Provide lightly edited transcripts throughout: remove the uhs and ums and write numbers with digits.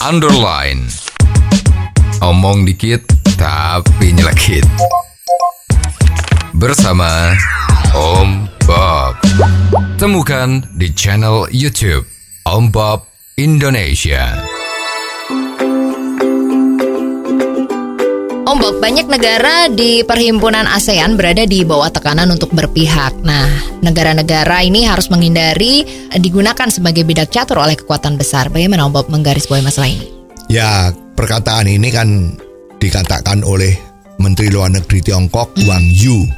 underline. Omong dikit tapi nyelekit. Bersama Om Bob. Temukan di channel YouTube Om Bob Indonesia. Om Bob, banyak negara di Perhimpunan ASEAN berada di bawah tekanan untuk berpihak. Nah, negara-negara ini harus menghindari digunakan sebagai bidak catur oleh kekuatan besar. Bagaimana Om Bob menggarisbawahi masalah ini? Ya, perkataan ini kan dikatakan oleh Menteri Luar Negeri Tiongkok Wang Yi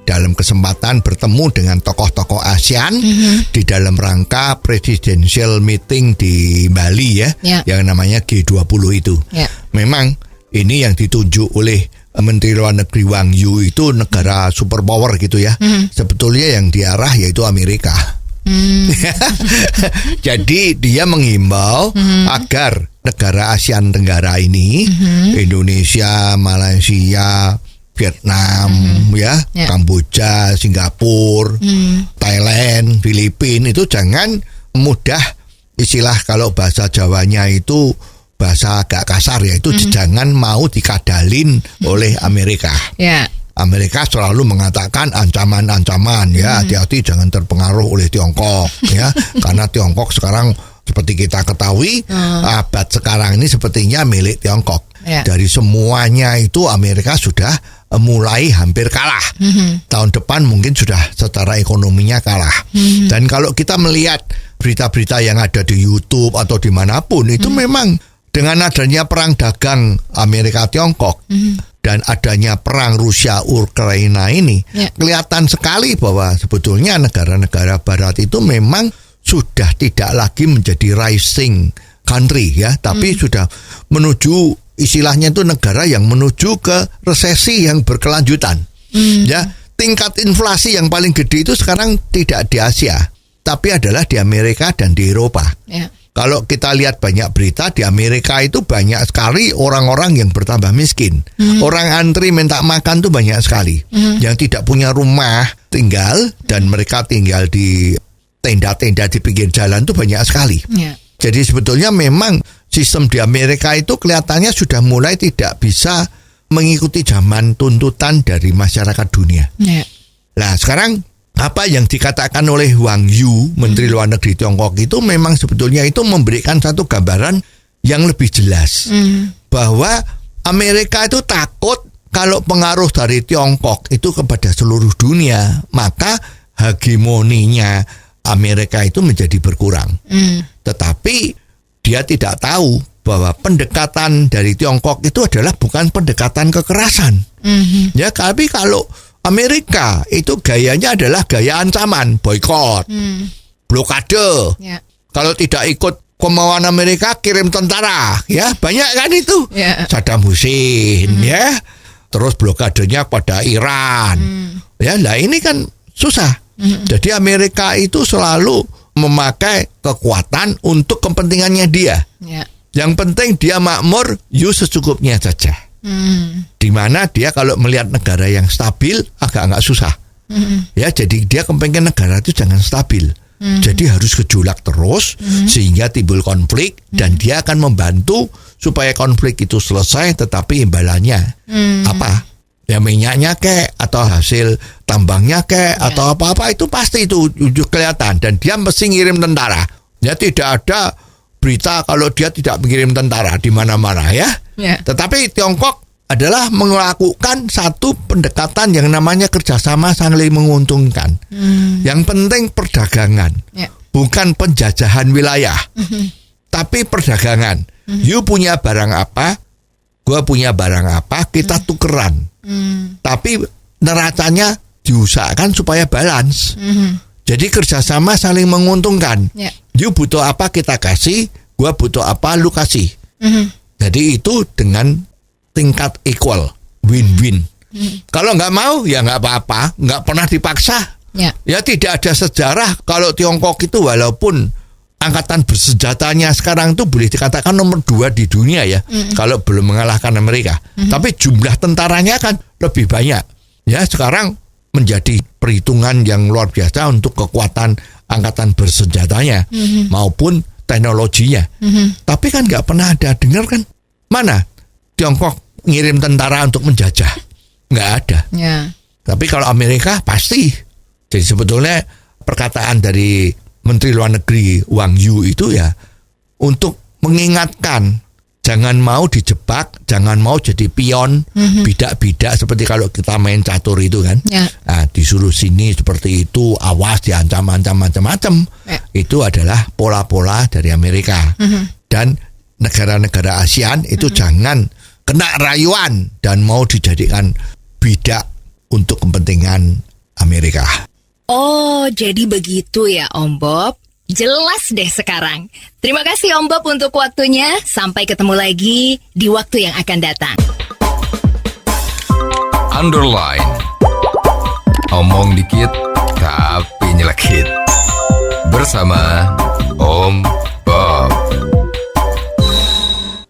dalam kesempatan bertemu dengan tokoh-tokoh ASEAN di dalam rangka presidential meeting di Bali ya. Yang namanya G20 itu. Memang ini yang ditunjuk oleh Menteri Luar Negeri Wang Yi itu negara superpower gitu ya. Sebetulnya yang diarah yaitu Amerika. Jadi dia menghimbau agar negara ASEAN Tenggara ini, Indonesia, Malaysia, Vietnam, Kamboja, Singapura, Thailand, Filipina itu jangan mudah, istilah kalau bahasa Jawanya itu bahasa agak kasar ya, itu jangan mau dikadalin oleh Amerika. Amerika selalu mengatakan ancaman-ancaman ya, hati-hati jangan terpengaruh oleh Tiongkok ya, karena Tiongkok sekarang seperti kita ketahui abad sekarang ini sepertinya milik Tiongkok. Dari semuanya itu Amerika sudah mulai hampir kalah. Tahun depan mungkin sudah secara ekonominya kalah. Dan kalau kita melihat berita-berita yang ada di YouTube atau dimanapun itu memang dengan adanya perang dagang Amerika-Tiongkok dan adanya perang Rusia-Ukraina ini, kelihatan sekali bahwa sebetulnya negara-negara Barat itu memang sudah tidak lagi menjadi rising country ya, tapi sudah menuju, istilahnya itu negara yang menuju ke resesi yang berkelanjutan. Ya, tingkat inflasi yang paling gede itu sekarang tidak di Asia, tapi adalah di Amerika dan di Eropa. Kalau kita lihat banyak berita di Amerika itu banyak sekali orang-orang yang bertambah miskin. Orang antri minta makan tuh banyak sekali. Yang tidak punya rumah tinggal dan mereka tinggal di tenda-tenda di pinggir jalan tuh banyak sekali. Jadi sebetulnya memang sistem di Amerika itu kelihatannya sudah mulai tidak bisa mengikuti zaman tuntutan dari masyarakat dunia. Nah sekarang apa yang dikatakan oleh Wang Yi, Menteri Luar Negeri Tiongkok itu memang sebetulnya itu memberikan satu gambaran yang lebih jelas. Bahwa Amerika itu takut kalau pengaruh dari Tiongkok itu kepada seluruh dunia, maka hegemoninya Amerika itu menjadi berkurang. Tetapi dia tidak tahu bahwa pendekatan dari Tiongkok itu adalah bukan pendekatan kekerasan. Ya, tapi kalau Amerika itu gayanya adalah gaya ancaman, boykot, blokade. Kalau tidak ikut kemauan Amerika, kirim tentara, ya banyak kan itu. Saddam Hussein, ya, terus blokadenya pada Iran. Ya, nah ini kan susah. Jadi Amerika itu selalu memakai kekuatan untuk kepentingannya dia. Yang penting dia makmur, secukupnya saja. Di mana dia kalau melihat negara yang stabil agak susah. Ya, jadi dia kepengen negara itu jangan stabil. Jadi harus gejolak terus sehingga timbul konflik dan dia akan membantu supaya konflik itu selesai, tetapi imbalannya apa? Ya minyaknya kek atau hasil tambangnya kek atau apa-apa itu pasti itu kelihatan dan dia mesti ngirim tentara. Ya tidak ada berita kalau dia tidak mengirim tentara di mana-mana ya. Tetapi Tiongkok adalah melakukan satu pendekatan yang namanya kerjasama saling menguntungkan. Yang penting perdagangan, bukan penjajahan wilayah, tapi perdagangan. You punya barang apa, gua punya barang apa, kita tukeran. Tapi neracanya diusahakan supaya balance. Jadi kerjasama saling menguntungkan. You butuh apa kita kasih, gua butuh apa lu kasih. Jadi itu dengan tingkat equal, win-win. Kalau nggak mau ya nggak apa-apa, nggak pernah dipaksa. Ya tidak ada sejarah kalau Tiongkok itu walaupun angkatan bersenjatanya sekarang itu boleh dikatakan nomor 2 di dunia ya, kalau belum mengalahkan Amerika. Tapi jumlah tentaranya kan lebih banyak. Ya sekarang menjadi perhitungan yang luar biasa untuk kekuatan angkatan bersenjatanya maupun teknologinya. Tapi kan nggak pernah ada dengar kan, mana Tiongkok ngirim tentara untuk menjajah, nggak ada. Ya. Tapi kalau Amerika pasti. Jadi sebetulnya perkataan dari Menteri Luar Negeri Wang Yu itu ya untuk mengingatkan jangan mau dijebak, jangan mau jadi pion, bidak-bidak seperti kalau kita main catur itu kan. Ya. Nah, disuruh sini seperti itu, awas diancam-ancam macam-macam. Ya. Itu adalah pola-pola dari Amerika. Dan negara-negara ASEAN itu jangan kena rayuan dan mau dijadikan bidak untuk kepentingan Amerika. Oh, jadi begitu ya Om Bob. Jelas deh sekarang. Terima kasih Om Bob untuk waktunya. Sampai ketemu lagi di waktu yang akan datang. Underline. Omong dikit tapi nyelekit. Bersama Om